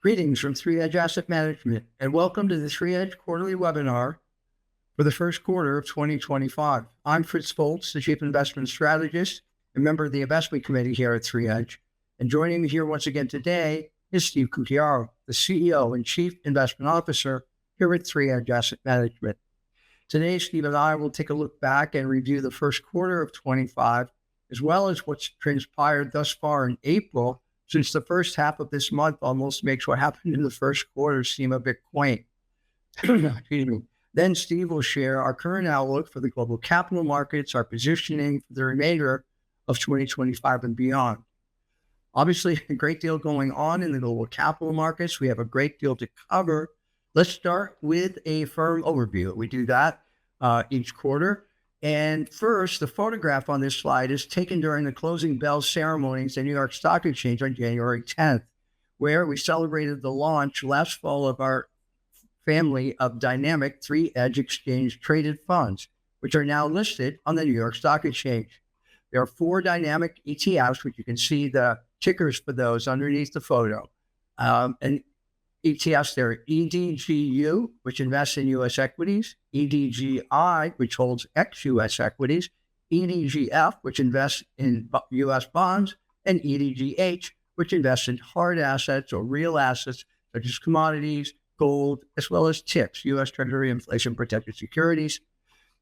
Greetings from 3Edge Asset Management, and welcome to the 3Edge quarterly webinar for the first quarter of 2025. I'm Fritz Folts, the Chief Investment Strategist and member of the Investment Committee here at 3Edge. And joining me here once again today is Steve Cucchiaro, the CEO and Chief Investment Officer here at 3Edge Asset Management. Today, Steve and I will take a look back and review the first quarter of 25, as well as what's transpired thus far in April, since the first half of this month almost makes what happened in the first quarter seem a bit quaint. Excuse me. Then Steve will share our current outlook for the global capital markets, our positioning for the remainder of 2025 and beyond. Obviously, a great deal going on in the global capital markets. We have a great deal to cover. Let's start with a firm overview. We do that each quarter. And first, the photograph on this slide is taken during the closing bell ceremonies at New York Stock Exchange on January 10th, where we celebrated the launch last fall of our family of dynamic 3Edge exchange traded funds, which are now listed on the New York Stock Exchange. There are 4 dynamic ETFs, which you can see the tickers for those underneath the photo. And ETFs, there are EDGU, which invests in U.S. equities, EDGI, which holds ex-U.S. equities, EDGF, which invests in U.S. bonds, and EDGH, which invests in hard assets or real assets such as commodities, gold, as well as TIPS, U.S. Treasury inflation-protected securities.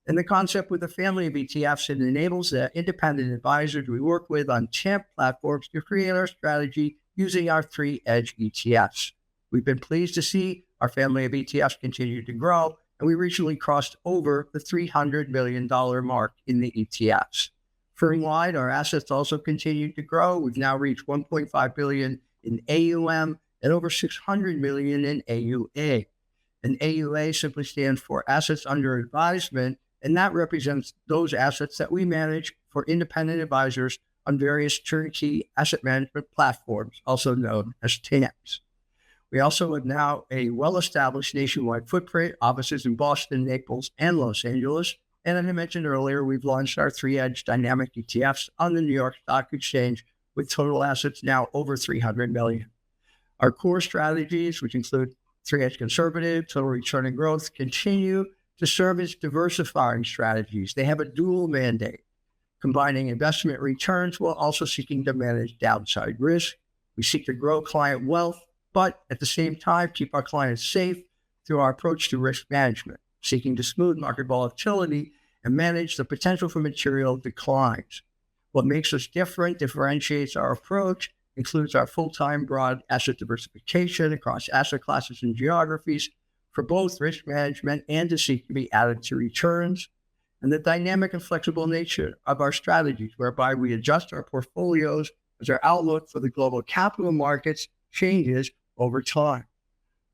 And the concept with the family of ETFs, it enables the independent advisors we work with on CHAMP platforms to create our strategy using our 3Edge ETFs. We've been pleased to see our family of ETFs continue to grow, and we recently crossed over the $300 million mark in the ETFs. Firm-wide, our assets also continue to grow. We've now reached $1.5 billion in AUM and over $600 million in AUA. And AUA simply stands for Assets Under Advisement, and that represents those assets that we manage for independent advisors on various turnkey asset management platforms, also known as TAMPs. We also have now a well-established nationwide footprint, offices in Boston, Naples, and Los Angeles. And as I mentioned earlier, we've launched our 3Edge dynamic ETFs on the New York Stock Exchange with total assets now over $300 million. Our core strategies, which include 3Edge Conservative, Total Return and Growth, continue to serve as diversifying strategies. They have a dual mandate, combining investment returns while also seeking to manage downside risk. We seek to grow client wealth, but at the same time, keep our clients safe through our approach to risk management, seeking to smooth market volatility and manage the potential for material declines. What makes us different, differentiates our approach, includes our full-time broad asset diversification across asset classes and geographies for both risk management and to seek to be added to returns, and the dynamic and flexible nature of our strategies, whereby we adjust our portfolios as our outlook for the global capital markets changes over time.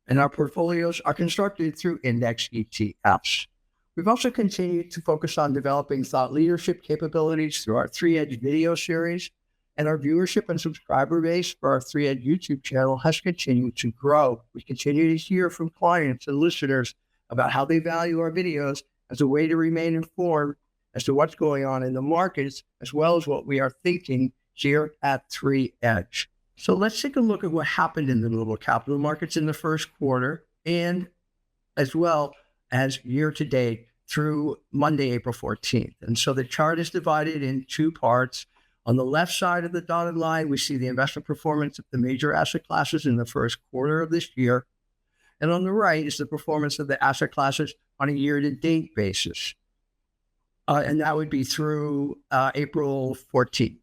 And our portfolios are constructed through index ETFs. We've also continued to focus on developing thought leadership capabilities through our 3Edge video series, and our viewership and subscriber base for our 3Edge YouTube channel has continued to grow. We continue to hear from clients and listeners about how they value our videos as a way to remain informed as to what's going on in the markets, as well as what we are thinking here at 3Edge. So let's take a look at what happened in the global capital markets in the first quarter, and as well as year to date through Monday, April 14th. And so the chart is divided in 2 parts. On the left side of the dotted line, we see the investment performance of the major asset classes in the first quarter of this year. And on the right is the performance of the asset classes on a year-to-date basis. And that would be through April 14th.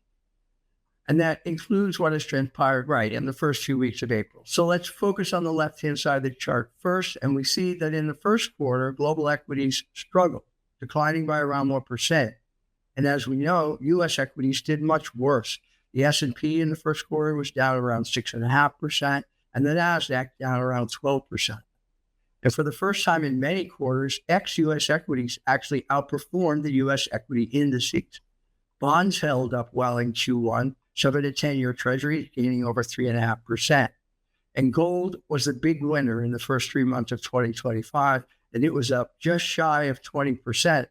And that includes what has transpired in the first few weeks of April. So let's focus on the left-hand side of the chart first. And we see that in the first quarter, global equities struggled, declining by around 1%. And as we know, U.S. equities did much worse. The S&P in the first quarter was down around 6.5%, and the NASDAQ down around 12%. And for the first time in many quarters, ex-U.S. equities actually outperformed the U.S. equity indices. Bonds held up well in Q1, 7 to 10-year treasuries gaining over 3.5%. And gold was the big winner in the first 3 months of 2025, and it was up just shy of 20%,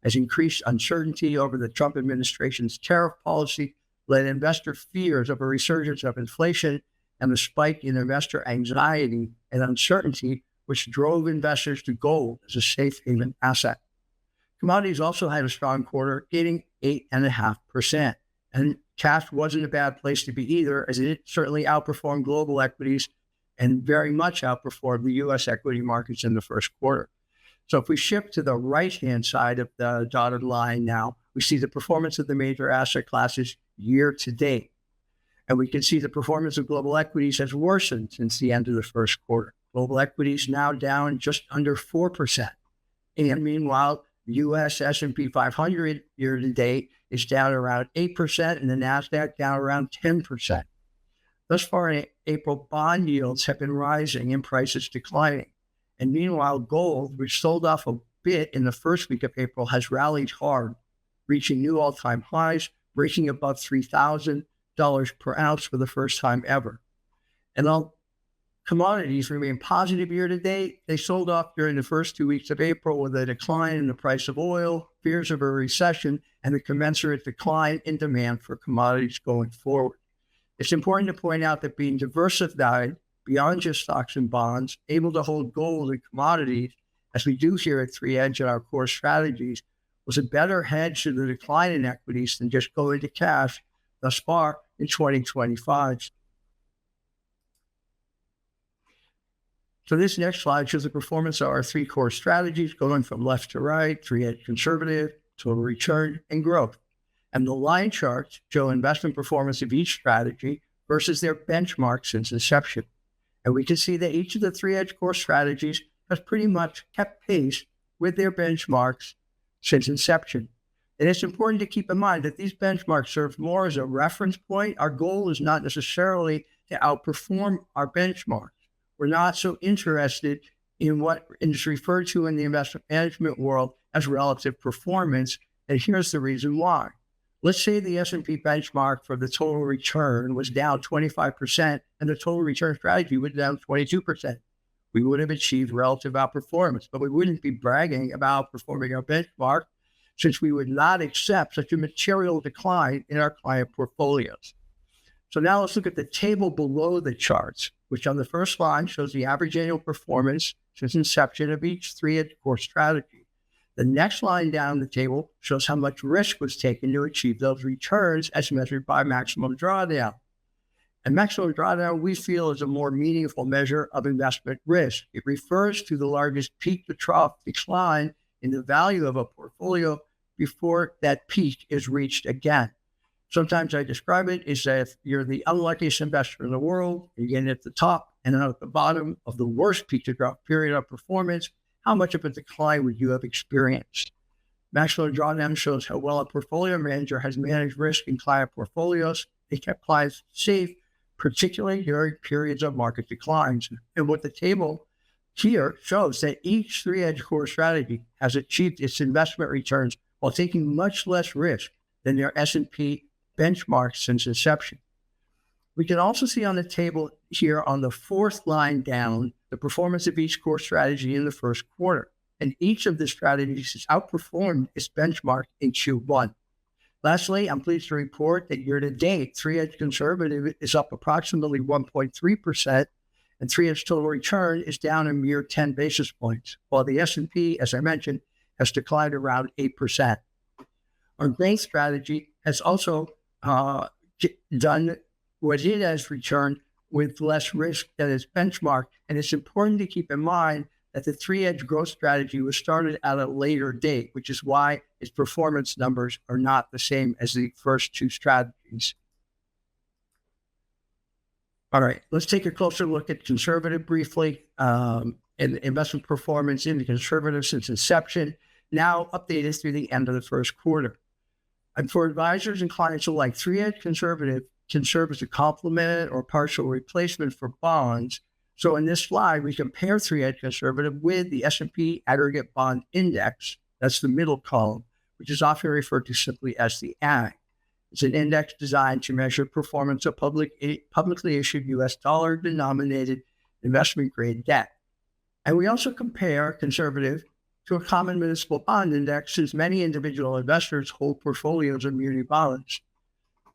as increased uncertainty over the Trump administration's tariff policy led investor fears of a resurgence of inflation and the spike in investor anxiety and uncertainty, which drove investors to gold as a safe haven asset. Commodities also had a strong quarter, gaining 8.5%. And cash wasn't a bad place to be either, as it certainly outperformed global equities and very much outperformed the U.S. equity markets in the first quarter. So if we shift to the right-hand side of the dotted line now, we see the performance of the major asset classes year to date. And we can see the performance of global equities has worsened since the end of the first quarter. Global equities now down just under 4%. And meanwhile, U.S. S&P 500 year to date is down around 8%, and the NASDAQ down around 10%. Thus far in April, bond yields have been rising and prices declining. And meanwhile, gold, which sold off a bit in the first week of April, has rallied hard, reaching new all-time highs, breaking above $3,000 per ounce for the first time ever. And all commodities remain positive year to date. They sold off during the first 2 weeks of April with a decline in the price of oil, fears of a recession, and the commensurate decline in demand for commodities going forward. It's important to point out that being diversified beyond just stocks and bonds, able to hold gold and commodities, as we do here at 3Edge in our core strategies, was a better hedge to the decline in equities than just going to cash thus far in 2025. So this next slide shows the performance of our three core strategies going from left to right: 3Edge Conservative, Total Return, and Growth. And the line charts show investment performance of each strategy versus their benchmark since inception. And we can see that each of the 3Edge core strategies has pretty much kept pace with their benchmarks since inception. And it's important to keep in mind that these benchmarks serve more as a reference point. Our goal is not necessarily to outperform our benchmarks. We're not so interested in what is referred to in the investment management world as relative performance. And here's the reason why. Let's say the S&P benchmark for the total return was down 25% and the total return strategy was down 22%. We would have achieved relative outperformance, but we wouldn't be bragging about outperforming our benchmark, since we would not accept such a material decline in our client portfolios. So now let's look at the table below the charts, which on the first line shows the average annual performance since inception of each 3Edge core strategy. The next line down the table shows how much risk was taken to achieve those returns as measured by maximum drawdown. And maximum drawdown, we feel, is a more meaningful measure of investment risk. It refers to the largest peak to trough decline in the value of a portfolio before that peak is reached again. Sometimes I describe it as if you're the unluckiest investor in the world, you're getting at the top and then at the bottom of the worst peak to trough period of performance. How much of a decline would you have experienced? Maximum drawdown shows how well a portfolio manager has managed risk in client portfolios. They kept clients safe, particularly during periods of market declines. And what the table here shows that each 3Edge core strategy has achieved its investment returns while taking much less risk than their S&P benchmarks since inception. We can also see on the table here on the fourth line down the performance of each core strategy in the first quarter. And each of the strategies has outperformed its benchmark in Q1. Lastly, I'm pleased to report that year to date, 3Edge Conservative is up approximately 1.3%, and 3Edge Total Return is down a mere 10 basis points, while the S&P, as I mentioned, has declined around 8%. Our growth strategy has also done what it has returned with less risk than its benchmark. And it's important to keep in mind that the 3Edge growth strategy was started at a later date, which is why its performance numbers are not the same as the first two strategies. All right, let's take a closer look at conservative briefly, and investment performance in the conservative since inception, now updated through the end of the first quarter. And for advisors and clients alike, 3Edge Conservative can serve as a complement or partial replacement for bonds. So in this slide, we compare 3Edge Conservative with the S&P Aggregate Bond Index. That's the middle column, which is often referred to simply as the AG. It's an index designed to measure performance of publicly issued U.S. dollar-denominated investment-grade debt. And we also compare conservative to a common municipal bond index, since many individual investors hold portfolios of muni bonds.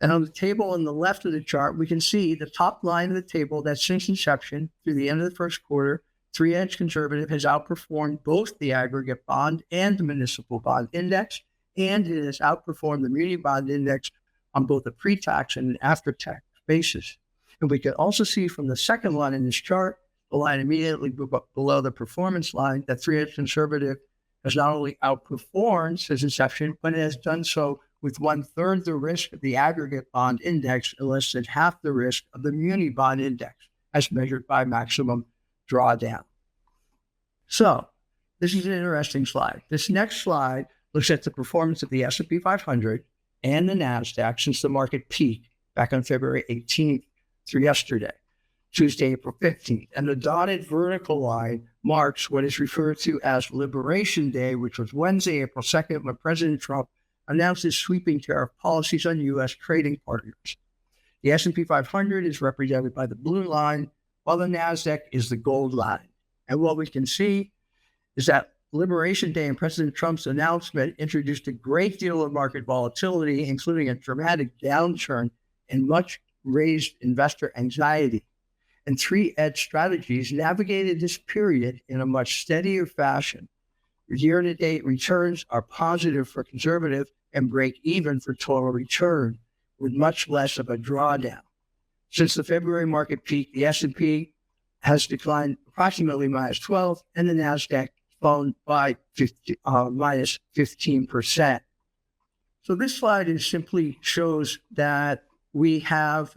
And on the table on the left of the chart, we can see the top line of the table that since inception through the end of the first quarter, 3-Edge Conservative has outperformed both the aggregate bond and the municipal bond index, and it has outperformed the muni bond index on both a pre-tax and an after-tax basis. And we can also see from the second line in this chart, the line immediately below the performance line, that 3-Edge Conservative has not only outperformed since inception, but it has done so with 1/3 the risk of the aggregate bond index and less than half the risk of the muni bond index, as measured by maximum drawdown. So this is an interesting slide. This next slide looks at the performance of the S&P 500 and the NASDAQ since the market peaked back on February 18th through yesterday, Tuesday, April 15th. And the dotted vertical line marks what is referred to as Liberation Day, which was Wednesday, April 2nd, when President Trump announced his sweeping tariff policies on U.S. trading partners. The S&P 500 is represented by the blue line, while the NASDAQ is the gold line. And what we can see is that Liberation Day and President Trump's announcement introduced a great deal of market volatility, including a dramatic downturn and much raised investor anxiety. And 3-Edge Strategies navigated this period in a much steadier fashion. Year-to-date returns are positive for conservative and break even for total return, with much less of a drawdown. Since the February market peak, the S&P has declined approximately -12%, and the NASDAQ fallen by minus 15%. So this slide simply shows that we have,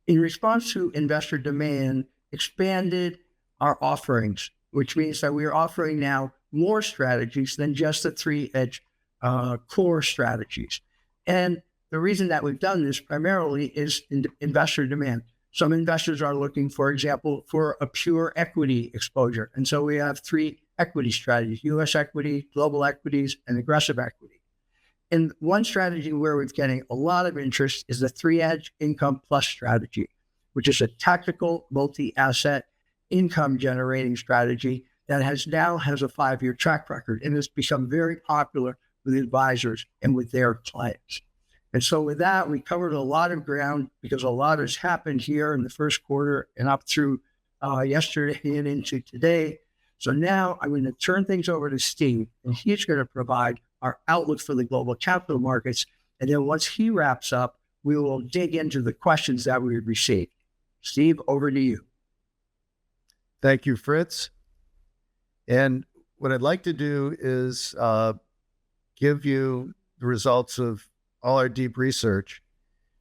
in response to investor demand, expanded our offerings, which means that we are offering now more strategies than just the 3-Edge core strategies. And the reason that we've done this primarily is investor demand. Some investors are looking, for example, for a pure equity exposure. And so we have 3 equity strategies: U.S. equity, global equities, and aggressive equity. And one strategy where we're getting a lot of interest is the 3-Edge Income Plus strategy, which is a tactical multi-asset income generating strategy that has a 5-year track record and has become very popular with advisors and with their clients. And so with that, we covered a lot of ground because a lot has happened here in the first quarter and up through yesterday and into today. So now I'm going to turn things over to Steve, and he's going to provide our outlook for the global capital markets. And then once he wraps up, we will dig into the questions that we received. Steve, over to you. Thank you, Fritz. And what I'd like to do is give you the results of all our deep research.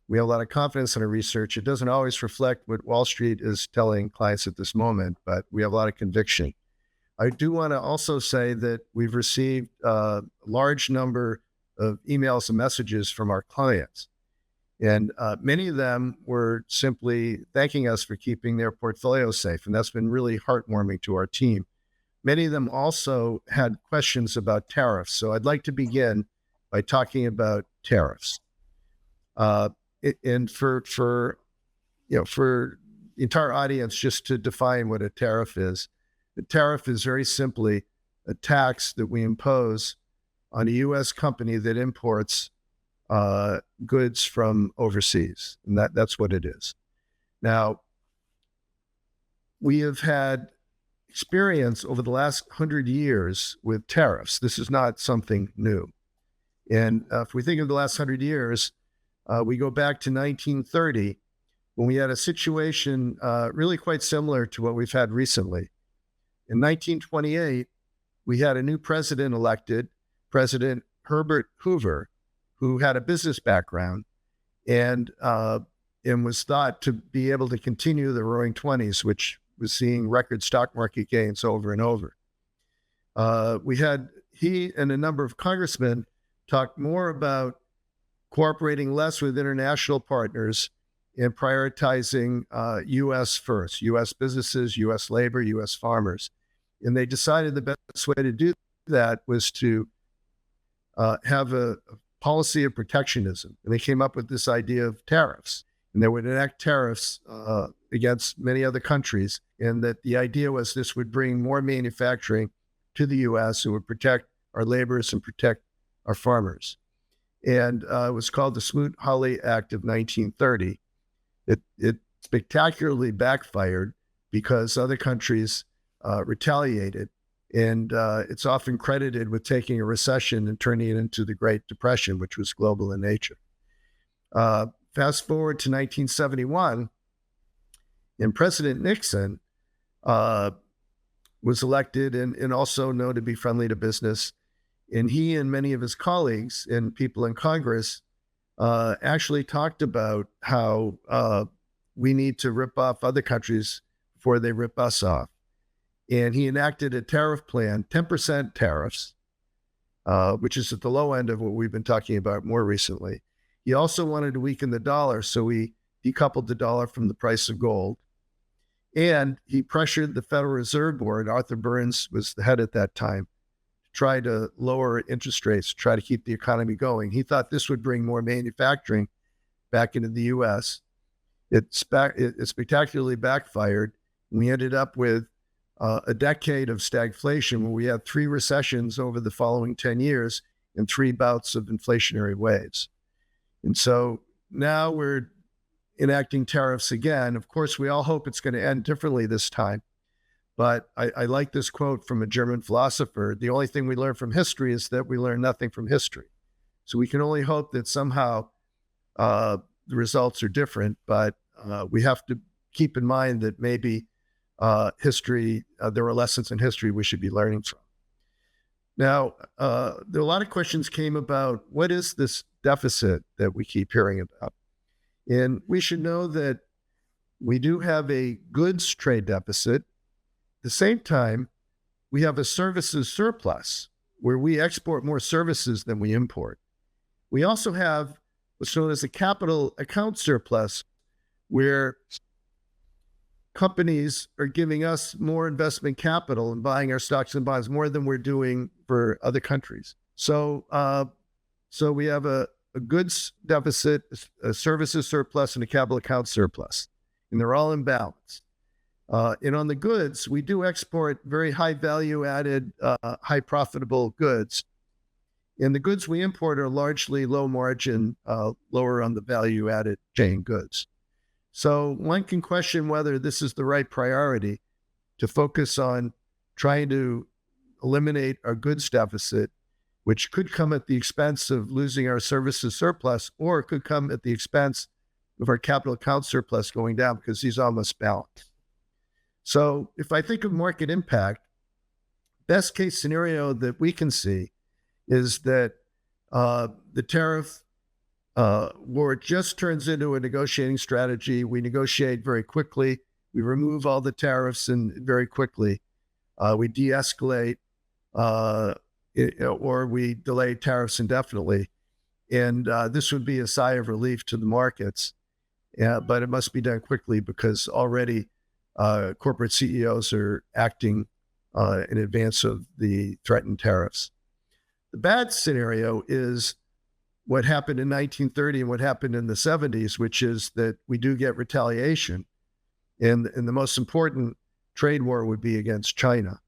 We have a lot of confidence in our research. It doesn't always reflect what Wall Street is telling clients at this moment, but we have a lot of conviction. I do want to also say that we've received a large number of emails and messages from our clients. And many of them were simply thanking us for keeping their portfolios safe. And that's been really heartwarming to our team. Many of them also had questions about tariffs. So I'd like to begin by talking about tariffs. And for the entire audience, just to define what a tariff is, the tariff is very simply a tax that we impose on a U.S. company that imports goods from overseas. And that's what it is. Now, we have had experience over the last 100 years with tariffs. This is not something new. And if we think of the last 100 years, we go back to 1930, when we had a situation really quite similar to what we've had recently. In 1928, we had a new president elected, President Herbert Hoover, who had a business background and was thought to be able to continue the Roaring '20s, which was seeing record stock market gains over and over. He and a number of congressmen talked more about cooperating less with international partners and prioritizing U.S. first, U.S. businesses, U.S. labor, U.S. farmers. And they decided the best way to do that was to have a policy of protectionism. And they came up with this idea of tariffs. And they would enact tariffs against many other countries. And that the idea was this would bring more manufacturing to the U.S. and would protect our laborers and protect our farmers. and it was called the Smoot-Hawley Act of 1930. It spectacularly backfired because other countries retaliated, and it's often credited with taking a recession and turning it into the Great Depression, which was global in nature. Fast forward to 1971, and President Nixon was elected and also known to be friendly to business. And he and many of his colleagues and people in Congress actually talked about how we need to rip off other countries before they rip us off. And he enacted a tariff plan, 10% tariffs, which is at the low end of what we've been talking about more recently. He also wanted to weaken the dollar, so he decoupled the dollar from the price of gold. And he pressured the Federal Reserve Board, Arthur Burns was the head at that time, to try to lower interest rates, try to keep the economy going. He thought this would bring more manufacturing back into the U.S. It spectacularly backfired. We ended up with a decade of stagflation where we had 3 recessions over the following 10 years and 3 bouts of inflationary waves. And so now we're enacting tariffs again. Of course, we all hope it's going to end differently this time. But I like this quote from a German philosopher: the only thing we learn from history is that we learn nothing from history. So we can only hope that somehow the results are different, but we have to keep in mind that maybe history, there are lessons in history we should be learning from. Now, there are a lot of questions came about what is this deficit that we keep hearing about? And we should know that we do have a goods trade deficit. At the same time, we have a services surplus where we export more services than we import. We also have what's known as a capital account surplus, where companies are giving us more investment capital and buying our stocks and bonds more than we're doing for other countries. So we have a goods deficit, a services surplus, and a capital account surplus, and they're all in balance. And on the goods, we do export very high value added, high profitable goods. And the goods we import are largely low margin, lower on the value added chain goods. So one can question whether this is the right priority to focus on trying to eliminate our goods deficit, which could come at the expense of losing our services surplus, or it could come at the expense of our capital account surplus going down, because these almost balance. So if I think of market impact, best case scenario that we can see is that the tariff war just turns into a negotiating strategy. We negotiate very quickly. We remove all the tariffs and very quickly. We de-escalate or we delay tariffs indefinitely. And this would be a sigh of relief to the markets. But it must be done quickly because already corporate CEOs are acting in advance of the threatened tariffs. The bad scenario is what happened in 1930 and what happened in the 70s, which is that we do get retaliation. And the most important trade war would be against China.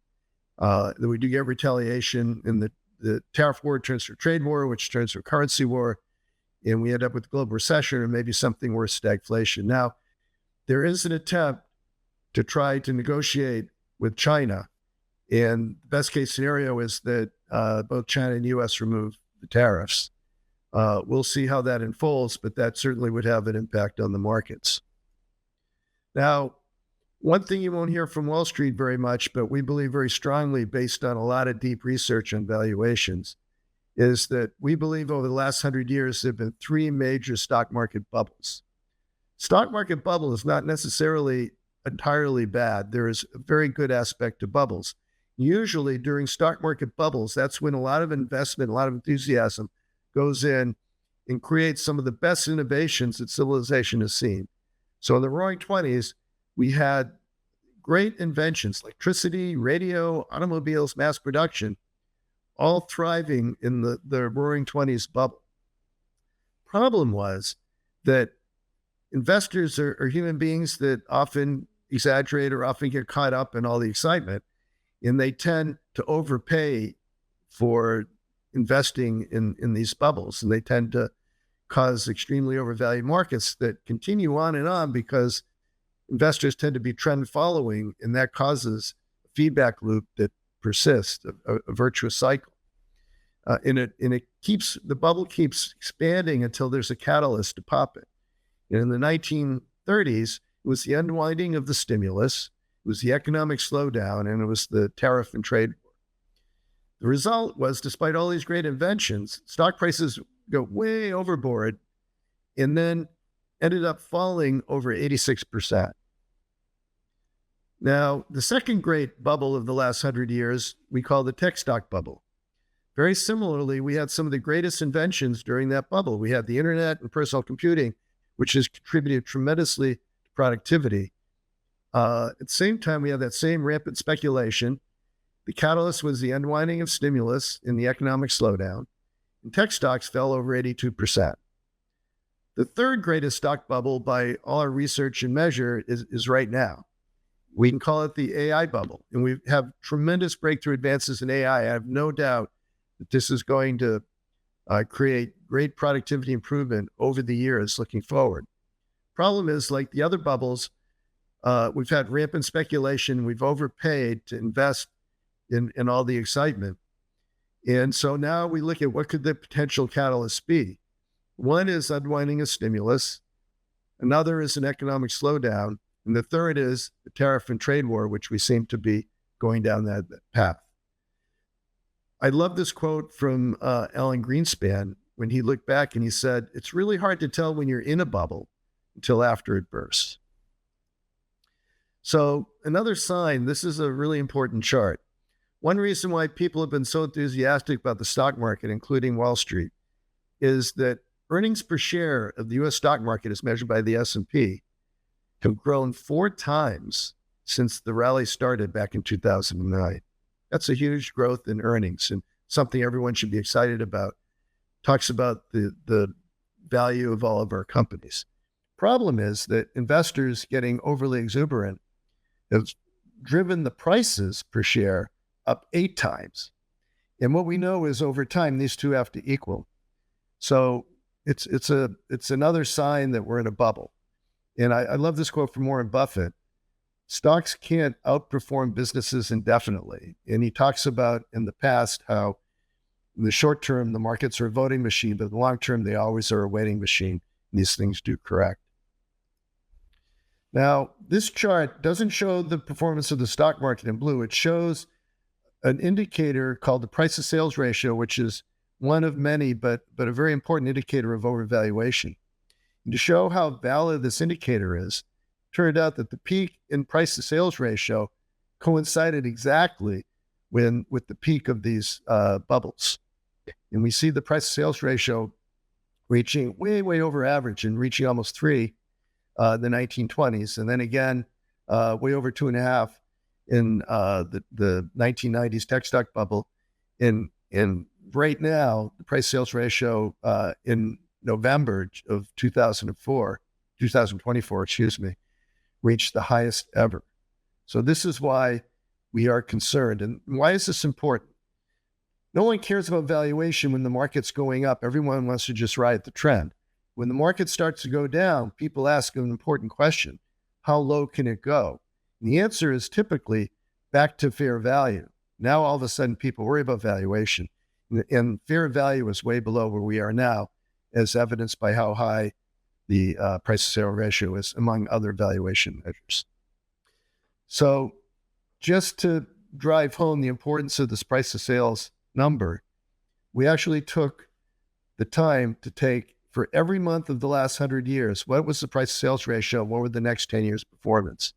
That we do get retaliation, and the tariff war turns to a trade war, which turns to a currency war, and we end up with global recession or maybe something worse, stagflation. Now, there is an attempt to try to negotiate with China, and the best case scenario is that both China and the U.S. remove the tariffs. We'll see how that unfolds, but that certainly would have an impact on the markets. Now, one thing you won't hear from Wall Street very much, but we believe very strongly based on a lot of deep research on valuations, is that we believe over the last 100 years, there have been 3 major stock market bubbles. Stock market bubble is not necessarily entirely bad. There is a very good aspect to bubbles. Usually during stock market bubbles, that's when a lot of investment, a lot of enthusiasm goes in and creates some of the best innovations that civilization has seen. So in the Roaring 20s, we had great inventions, electricity, radio, automobiles, mass production, all thriving in the Roaring 20s bubble. Problem was that investors are human beings that often exaggerate or often get caught up in all the excitement, and they tend to overpay for investing in these bubbles, and they tend to cause extremely overvalued markets that continue on and on because investors tend to be trend following, and that causes a feedback loop that persists, a virtuous cycle. And the bubble keeps expanding until there's a catalyst to pop it. And in the 1930s, it was the unwinding of the stimulus, it was the economic slowdown, and it was the tariff and trade war. The result was, despite all these great inventions, stock prices go way overboard and then ended up falling over 86%. Now, the second great bubble of the last 100 years, we call the tech stock bubble. Very similarly, we had some of the greatest inventions during that bubble. We had the internet and personal computing, which has contributed tremendously to productivity. At the same time, we had that same rampant speculation. The catalyst was the unwinding of stimulus in the economic slowdown, and tech stocks fell over 82%. The third greatest stock bubble by all our research and measure is right now. We can call it the AI bubble, and we have tremendous breakthrough advances in AI. I have no doubt that this is going to create great productivity improvement over the years looking forward. Problem is, like the other bubbles, we've had rampant speculation. We've overpaid to invest in all the excitement. And so now we look at what could the potential catalysts be. One is unwinding a stimulus. Another is an economic slowdown. And the third is the tariff and trade war, which we seem to be going down that path. I love this quote from Alan Greenspan when he looked back and he said, "It's really hard to tell when you're in a bubble until after it bursts." So another sign, this is a really important chart. One reason why people have been so enthusiastic about the stock market, including Wall Street, is that earnings per share of the U.S. stock market, as measured by the S&P, have grown 4 times since the rally started back in 2009. That's a huge growth in earnings and something everyone should be excited about. Talks about the value of all of our companies. Problem is that investors getting overly exuberant have driven the prices per share up 8 times. And what we know is over time, these two have to equal. So it's another sign that we're in a bubble. And I love this quote from Warren Buffett. Stocks can't outperform businesses indefinitely. And he talks about in the past how in the short term, the markets are a voting machine, but in the long term, they always are a waiting machine. And these things do correct. Now, this chart doesn't show the performance of the stock market in blue. It shows an indicator called the price to sales ratio, which is one of many, but a very important indicator of overvaluation. And to show how valid this indicator is, it turned out that the peak in price to sales ratio coincided exactly with the peak of these bubbles. And we see the price to sales ratio reaching way over average and reaching almost 3 in the 1920s. And then again, way over 2.5 in the 1990s tech stock bubble. And right now, the price sales ratio in November of 2024, reached the highest ever. So this is why we are concerned. And why is this important? No one cares about valuation when the market's going up. Everyone wants to just ride the trend. When the market starts to go down, people ask an important question: how low can it go? And the answer is typically back to fair value. Now, all of a sudden, people worry about valuation. And fair value is way below where we are now, as evidenced by how high the price to sales ratio is, among other valuation measures. So just to drive home the importance of this price to sales number, we actually took the time to take, for every month of the last 100 years, what was the price to sales ratio? What were the next 10 years' performance?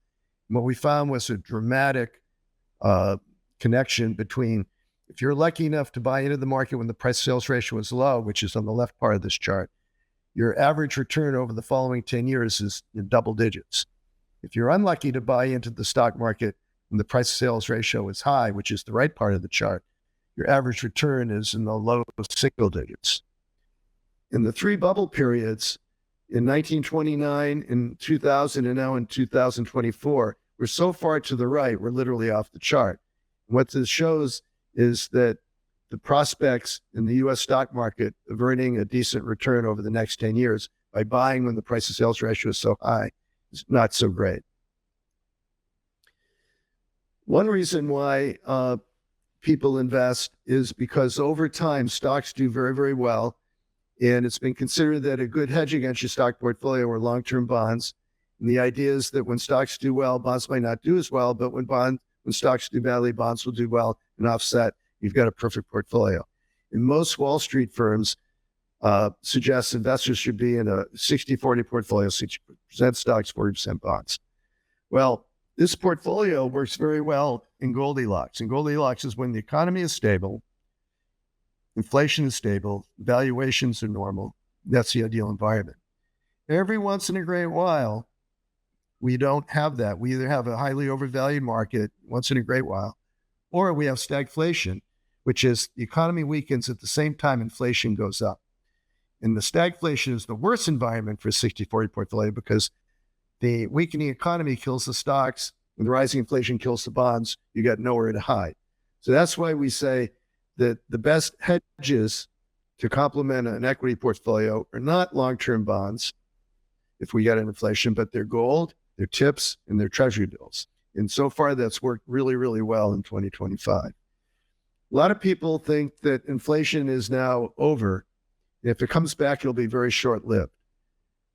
And what we found was a dramatic connection between, if you're lucky enough to buy into the market when the price to sales ratio is low, which is on the left part of this chart, your average return over the following 10 years is in double digits. If you're unlucky to buy into the stock market when the price to sales ratio is high, which is the right part of the chart, your average return is in the low single digits. In the 3 bubble periods, in 1929, in 2000, and now in 2024, we're so far to the right, we're literally off the chart. What this shows is that the prospects in the U.S. stock market of earning a decent return over the next 10 years by buying when the price to sales ratio is so high is not so great. One reason why people invest is because over time, stocks do very, very well. And it's been considered that a good hedge against your stock portfolio are long-term bonds. And the idea is that when stocks do well, bonds might not do as well, but when stocks do badly, bonds will do well and offset. You've got a perfect portfolio. And most Wall Street firms suggest investors should be in a 60-40 portfolio, 60% stocks, 40% bonds. Well, this portfolio works very well in Goldilocks. And Goldilocks is when the economy is stable, inflation is stable, valuations are normal. That's the ideal environment. Every once in a great while, we don't have that. We either have a highly overvalued market once in a great while, or we have stagflation, which is the economy weakens at the same time inflation goes up. And the stagflation is the worst environment for a 60-40 portfolio because the weakening economy kills the stocks and the rising inflation kills the bonds. You got nowhere to hide. So that's why we say that the best hedges to complement an equity portfolio are not long-term bonds, if we get an inflation, but they're gold, they're tips, and they're treasury bills. And so far, that's worked really, really well in 2025. A lot of people think that inflation is now over. If it comes back, it'll be very short-lived.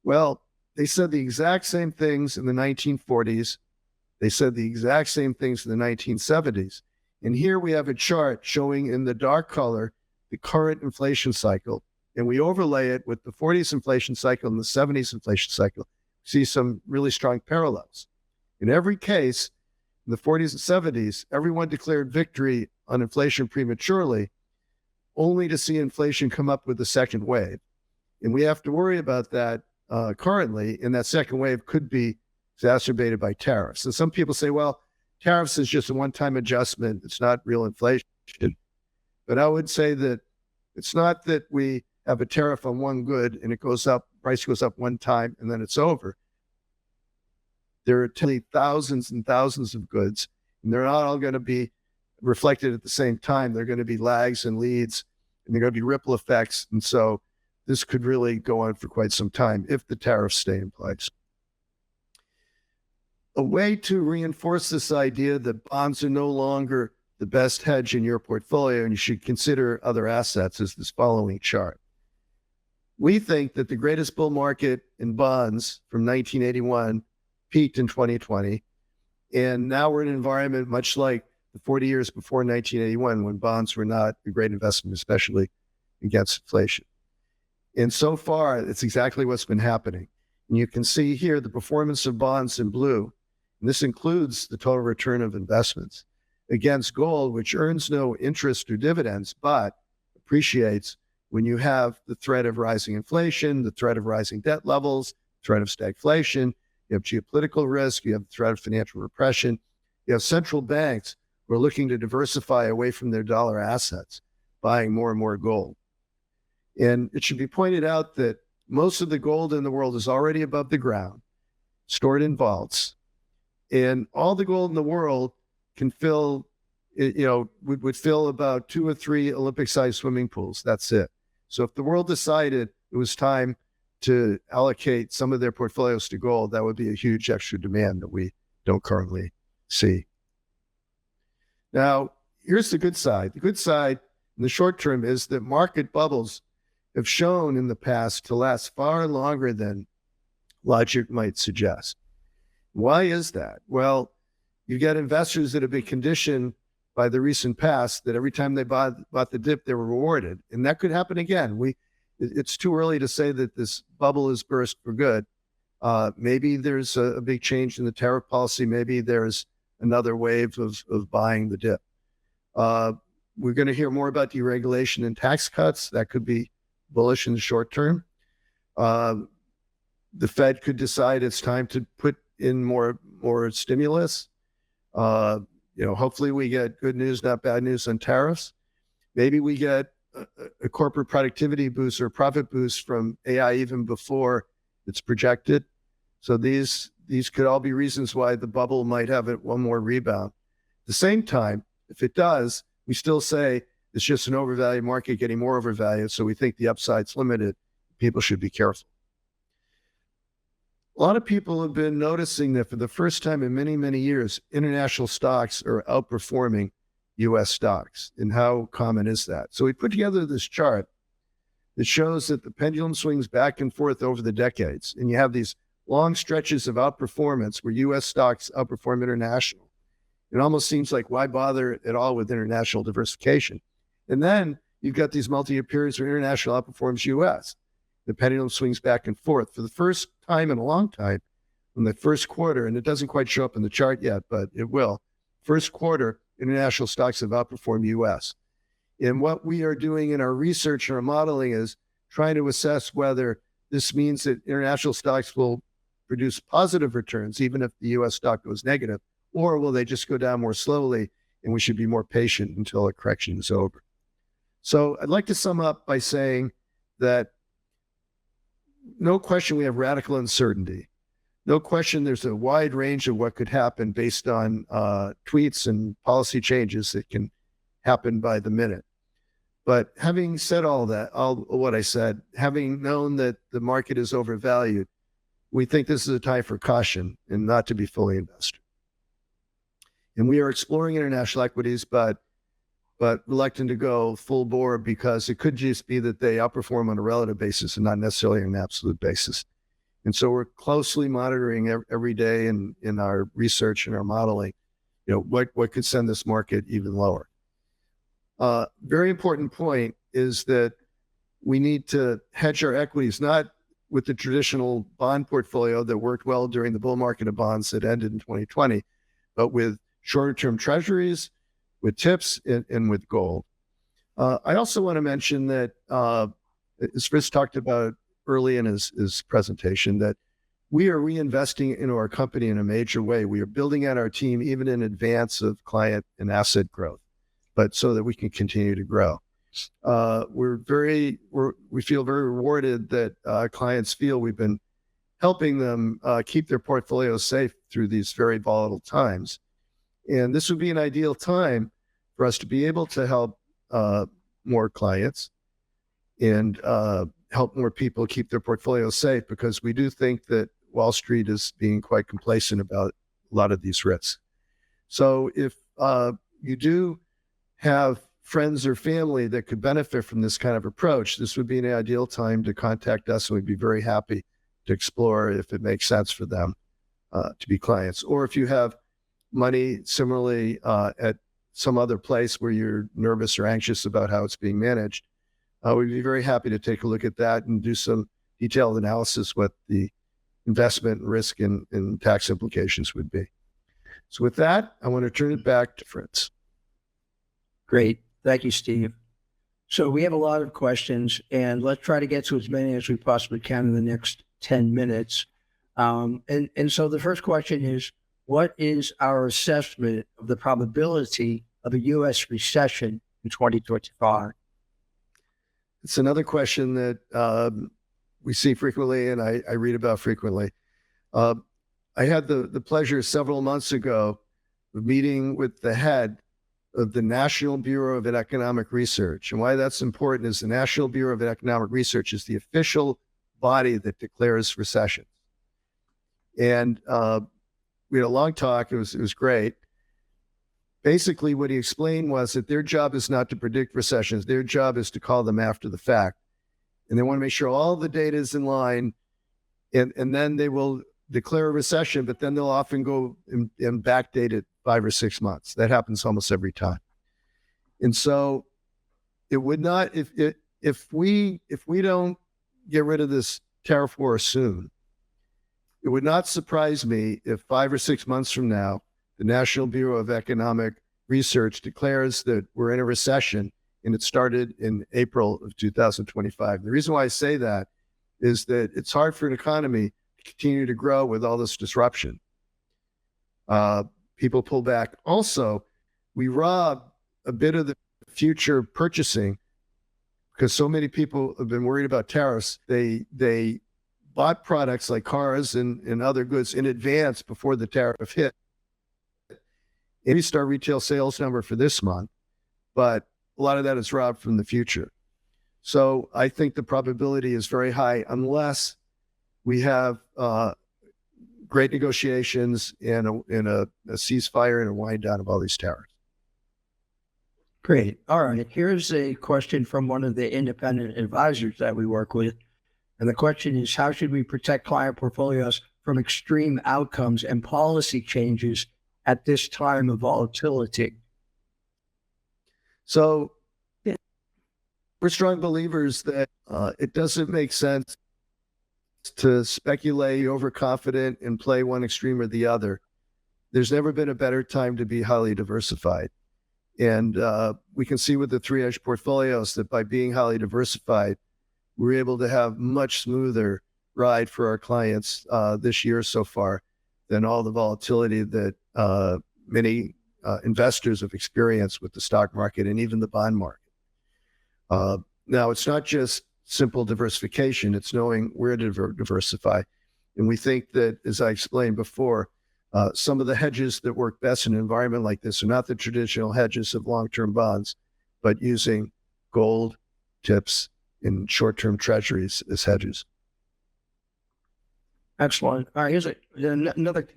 Well, they said the exact same things in the 1940s. They said the exact same things in the 1970s. And here we have a chart showing in the dark color the current inflation cycle. And we overlay it with the 40s inflation cycle and the 70s inflation cycle. See some really strong parallels. In every case, in the 40s and 70s, everyone declared victory on inflation prematurely, only to see inflation come up with a second wave. And we have to worry about that currently, and that second wave could be exacerbated by tariffs. And some people say, well, tariffs is just a one-time adjustment. It's not real inflation. But I would say that it's not that we have a tariff on one good and it goes up, price goes up one time and then it's over. There are thousands and thousands of goods, and they're not all going to be reflected at the same time. They're going to be lags and leads, and they're going to be ripple effects. And so this could really go on for quite some time if the tariffs stay in place. A way to reinforce this idea that bonds are no longer the best hedge in your portfolio and you should consider other assets is this following chart. We think that the greatest bull market in bonds from 1981 peaked in 2020. And now we're in an environment much like the 40 years before 1981 when bonds were not a great investment, especially against inflation. And so far, it's exactly what's been happening. And you can see here the performance of bonds in blue. And this includes the total return of investments against gold, which earns no interest or dividends, but appreciates when you have the threat of rising inflation, the threat of rising debt levels, threat of stagflation, you have geopolitical risk, you have the threat of financial repression, you have central banks who are looking to diversify away from their dollar assets, buying more and more gold. And it should be pointed out that most of the gold in the world is already above the ground, stored in vaults, and all the gold in the world can fill, would fill about 2 or 3 Olympic-sized swimming pools. That's it. So if the world decided it was time to allocate some of their portfolios to gold, that would be a huge extra demand that we don't currently see. Now, here's the good side. The good side in the short term is that market bubbles have shown in the past to last far longer than logic might suggest. Why is that? Well, you get investors that have been conditioned by the recent past that every time they bought the dip, they were rewarded. And that could happen again. It's too early to say that this bubble is burst for good. Maybe there's a big change in the tariff policy. Maybe there's another wave of buying the dip. We're going to hear more about deregulation and tax cuts. That could be bullish in the short term. The Fed could decide it's time to put in more stimulus. Hopefully we get good news, not bad news on tariffs. Maybe we get a corporate productivity boost or profit boost from AI even before it's projected. So these could all be reasons why the bubble might have one more rebound. At the same time, if it does, we still say It's just an overvalued market getting more overvalued. So we think the upside's limited. People should be careful. A lot of people have been noticing that for the first time in many, many years, international stocks are outperforming U.S. stocks. And how common is that? So we put together this chart that shows that the pendulum swings back and forth over the decades. And you have these long stretches of outperformance where U.S. stocks outperform international. It almost seems like, why bother at all with international diversification? And then you've got these multi-year periods where international outperforms U.S. The pendulum swings back and forth. For the first time in a long time, in the first quarter, and it doesn't quite show up in the chart yet, but it will, first quarter, international stocks have outperformed U.S. And what we are doing in our research and our modeling is trying to assess whether this means that international stocks will produce positive returns, even if the U.S. stock goes negative, or will they just go down more slowly and we should be more patient until a correction is over? So I'd like to sum up by saying that no question we have radical uncertainty. No question there's a wide range of what could happen based on tweets and policy changes that can happen by the minute. But having said all that, all what I said, having known that the market is overvalued, we think this is a time for caution and not to be fully invested. And we are exploring international equities, but reluctant to go full bore because it could just be that they outperform on a relative basis and not necessarily on an absolute basis. And so we're closely monitoring every day in our research and our modeling, what could send this market even lower. Very important point is that we need to hedge our equities, not with the traditional bond portfolio that worked well during the bull market of bonds that ended in 2020, but with shorter-term treasuries, with tips, and with gold. I also want to mention that, as Fritz talked about early in his presentation, that we are reinvesting into our company in a major way. We are building out our team even in advance of client and asset growth, but so that we can continue to grow. We feel very rewarded that clients feel we've been helping them keep their portfolios safe through these very volatile times. And this would be an ideal time for us to be able to help more clients and help more people keep their portfolios safe, because we do think that Wall Street is being quite complacent about a lot of these risks. So if you do have friends or family that could benefit from this kind of approach, this would be an ideal time to contact us, and we'd be very happy to explore if it makes sense for them to be clients. Or if you have money similarly at some other place where you're nervous or anxious about how it's being managed, we'd be very happy to take a look at that and do some detailed analysis what the investment risk and tax implications would be. So with that, I want to turn it back to Fritz. Great. Thank you, Steve. So we have a lot of questions, and let's try to get to as many as we possibly can in the next 10 minutes. And so the first question is, what is our assessment of the probability of a U.S. recession in 2025? It's another question that we see frequently and I read about frequently. I had the pleasure several months ago of meeting with the head of the National Bureau of Economic Research. And why that's important is the National Bureau of Economic Research is the official body that declares recessions. And we had a long talk. It was great. Basically, what he explained was that their job is not to predict recessions. Their job is to call them after the fact. And they want to make sure all the data is in line, and then they will declare a recession, but then they'll often go and backdate it 5 or 6 months. That happens almost every time. And so it would not, if we don't get rid of this tariff war soon, it would not surprise me if 5 or 6 months from now, the National Bureau of Economic Research declares that we're in a recession, and it started in April of 2025. The reason why I say that is that it's hard for an economy to continue to grow with all this disruption. People pull back. Also, we rob a bit of the future purchasing because so many people have been worried about tariffs. They bought products like cars and other goods in advance before the tariff hit. And we start retail sales number for this month, but a lot of that is robbed from the future. So I think the probability is very high unless we have great negotiations and a ceasefire and a wind down of all these tariffs. Great. All right. Here's a question from one of the independent advisors that we work with. And the question is, how should we protect client portfolios from extreme outcomes and policy changes at this time of volatility? So we're strong believers that it doesn't make sense to speculate, overconfident, and play one extreme or the other. There's never been a better time to be highly diversified. And we can see with the three-edge portfolios that by being highly diversified, we're able to have much smoother ride for our clients this year so far than all the volatility that many investors have experienced with the stock market and even the bond market. Now, it's not just simple diversification, it's knowing where to diversify. And we think that, as I explained before, some of the hedges that work best in an environment like this are not the traditional hedges of long-term bonds, but using gold, tips, and short-term treasuries as hedges. Excellent. All right, here's another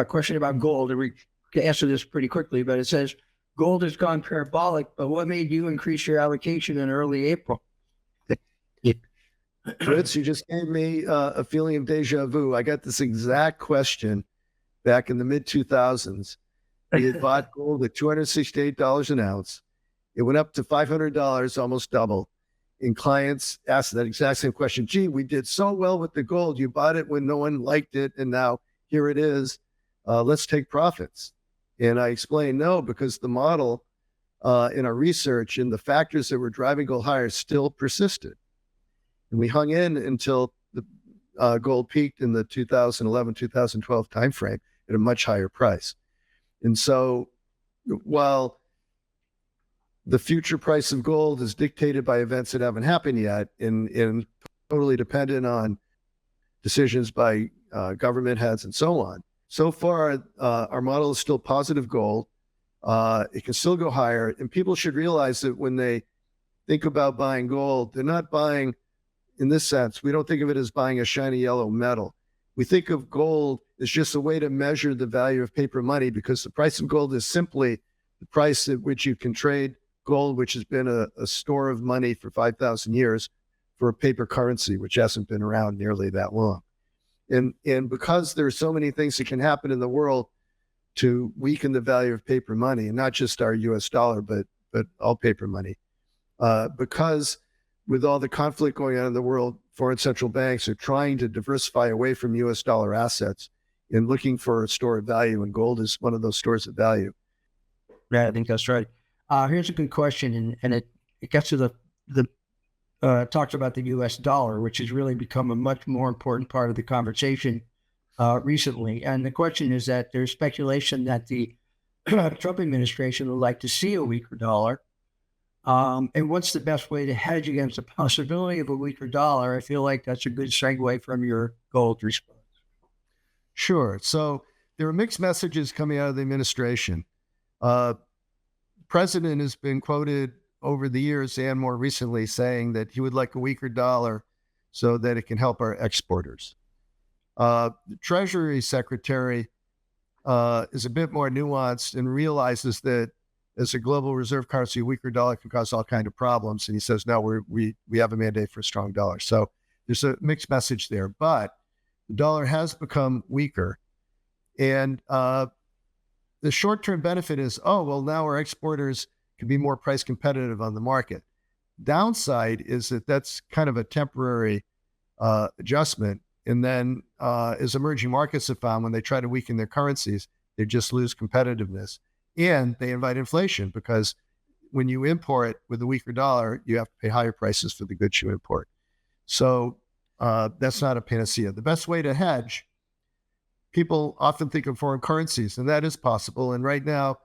question about gold. And we can answer this pretty quickly, but it says, gold has gone parabolic, but what made you increase your allocation in early April? Fritz, you just gave me a feeling of deja vu. I got this exact question back in the mid-2000s. We had bought gold at $268 an ounce. It went up to $500, almost double. And clients asked that exact same question. Gee, we did so well with the gold. You bought it when no one liked it, and now here it is. Let's take profits. And I explained, no, because the model in our research and the factors that were driving gold higher still persisted. And we hung in until the gold peaked in the 2011, 2012 timeframe at a much higher price. And so while the future price of gold is dictated by events that haven't happened yet and totally dependent on decisions by government heads and so on, so far, our model is still positive gold. It can still go higher. And people should realize that when they think about buying gold, they're not buying, in this sense, we don't think of it as buying a shiny yellow metal. We think of gold as just a way to measure the value of paper money, because the price of gold is simply the price at which you can trade gold, which has been a store of money for 5,000 years, for a paper currency, which hasn't been around nearly that long. And because there are so many things that can happen in the world to weaken the value of paper money, and not just our US dollar, but all paper money, because with all the conflict going on in the world, foreign central banks are trying to diversify away from US dollar assets and looking for a store of value, and gold is one of those stores of value. Yeah, I think that's right. Here's a good question, and it gets to the talks about the U.S. dollar, which has really become a much more important part of the conversation recently. And the question is that there's speculation that the Trump administration would like to see a weaker dollar. And what's the best way to hedge against the possibility of a weaker dollar? I feel like that's a good segue from your gold response. Sure. So there are mixed messages coming out of the administration. President has been quoted over the years and more recently saying that he would like a weaker dollar so that it can help our exporters. The Treasury Secretary is a bit more nuanced and realizes that as a global reserve currency, a weaker dollar can cause all kinds of problems. And he says, no, we have a mandate for a strong dollar. So there's a mixed message there, but the dollar has become weaker. And the short-term benefit is, oh, well, now our exporters can be more price competitive on the market. Downside is that that's kind of a temporary adjustment. And then as emerging markets have found, when they try to weaken their currencies, they just lose competitiveness. And they invite inflation, because when you import with a weaker dollar, you have to pay higher prices for the goods you import. So that's not a panacea. The best way to hedge, people often think of foreign currencies, and that is possible. And right now,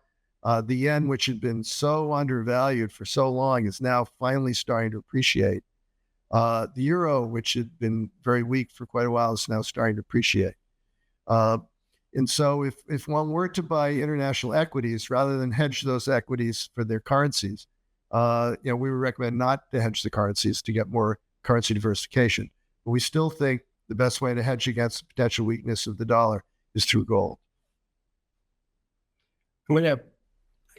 the yen, which had been so undervalued for so long, is now finally starting to appreciate. The euro, which had been very weak for quite a while, is now starting to appreciate. And so if one were to buy international equities, rather than hedge those equities for their currencies, we would recommend not to hedge the currencies to get more currency diversification. But we still think the best way to hedge against the potential weakness of the dollar is through gold.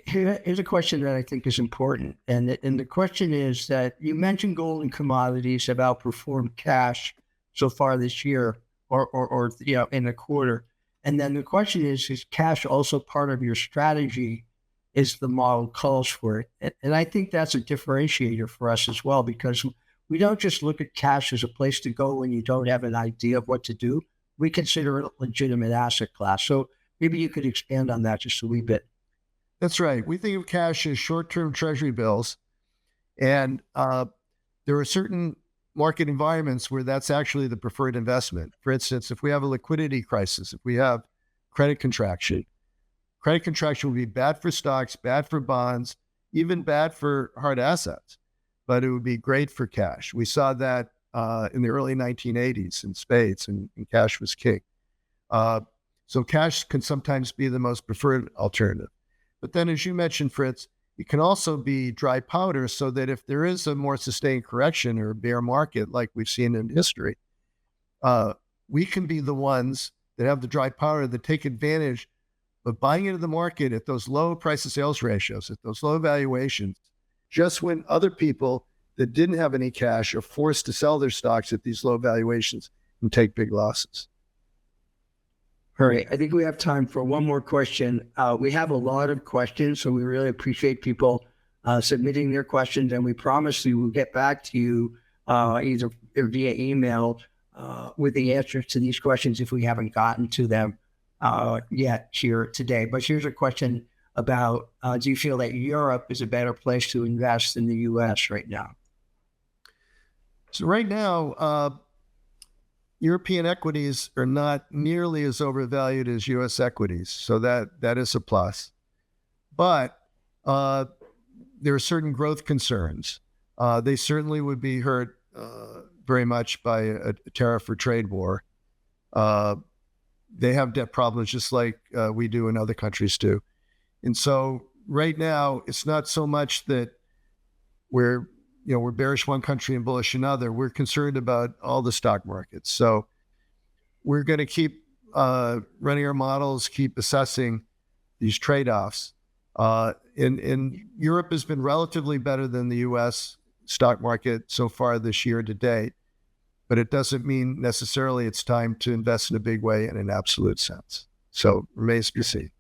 Here's a question that I think is important. And the question is that you mentioned gold and commodities have outperformed cash so far this year or in the quarter. And then the question is cash also part of your strategy is the model calls for it? And I think that's a differentiator for us as well, because we don't just look at cash as a place to go when you don't have an idea of what to do. We consider it a legitimate asset class. So maybe you could expand on that just a wee bit. That's right. We think of cash as short-term treasury bills. And there are certain market environments where that's actually the preferred investment. For instance, if we have a liquidity crisis, if we have credit contraction would be bad for stocks, bad for bonds, even bad for hard assets, but it would be great for cash. We saw that in the early 1980s in spades, and cash was king. So cash can sometimes be the most preferred alternative. But then, as you mentioned, Fritz, it can also be dry powder, so that if there is a more sustained correction or a bear market like we've seen in history, we can be the ones that have the dry powder that take advantage of buying into the market at those low price to sales ratios, at those low valuations, just when other people that didn't have any cash are forced to sell their stocks at these low valuations and take big losses. All right. I think we have time for one more question. We have a lot of questions, so we really appreciate people submitting their questions, and we promise we will get back to you either via email with the answers to these questions if we haven't gotten to them yet here today. But here's a question about, do you feel that Europe is a better place to invest than the U.S. right now? So right now, European equities are not nearly as overvalued as U.S. equities. So that is a plus. But there are certain growth concerns. They certainly would be hurt very much by a tariff or trade war. They have debt problems just like we do and other countries do. And so right now, it's not so much that we're bearish one country and bullish another. We're concerned about all the stock markets. So we're going to keep running our models, keep assessing these trade-offs. And Europe has been relatively better than the U.S. stock market so far this year to date, but it doesn't mean necessarily it's time to invest in a big way in an absolute sense. So remains to be seen.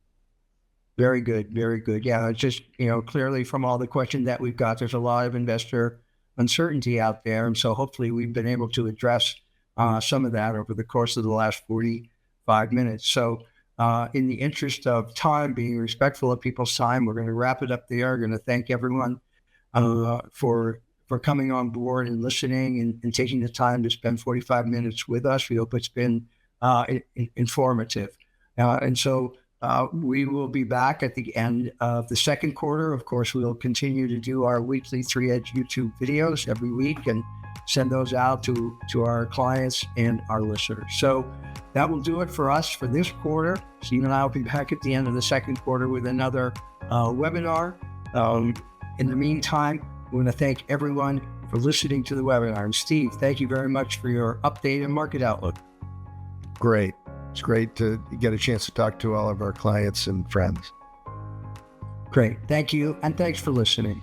Very good. Very good. Yeah, it's just, clearly from all the questions that we've got, there's a lot of investor uncertainty out there. And so hopefully we've been able to address some of that over the course of the last 45 minutes. So in the interest of time, being respectful of people's time, we're going to wrap it up there. We're going to thank everyone for coming on board and listening and taking the time to spend 45 minutes with us. We hope it's been informative. And so we will be back at the end of the second quarter. Of course, we'll continue to do our weekly 3Edge YouTube videos every week and send those out to our clients and our listeners. So that will do it for us for this quarter. Steve and I will be back at the end of the second quarter with another webinar. In the meantime, we want to thank everyone for listening to the webinar. And Steve, thank you very much for your update and market outlook. Great. It's great to get a chance to talk to all of our clients and friends. Great. Thank you. And thanks for listening.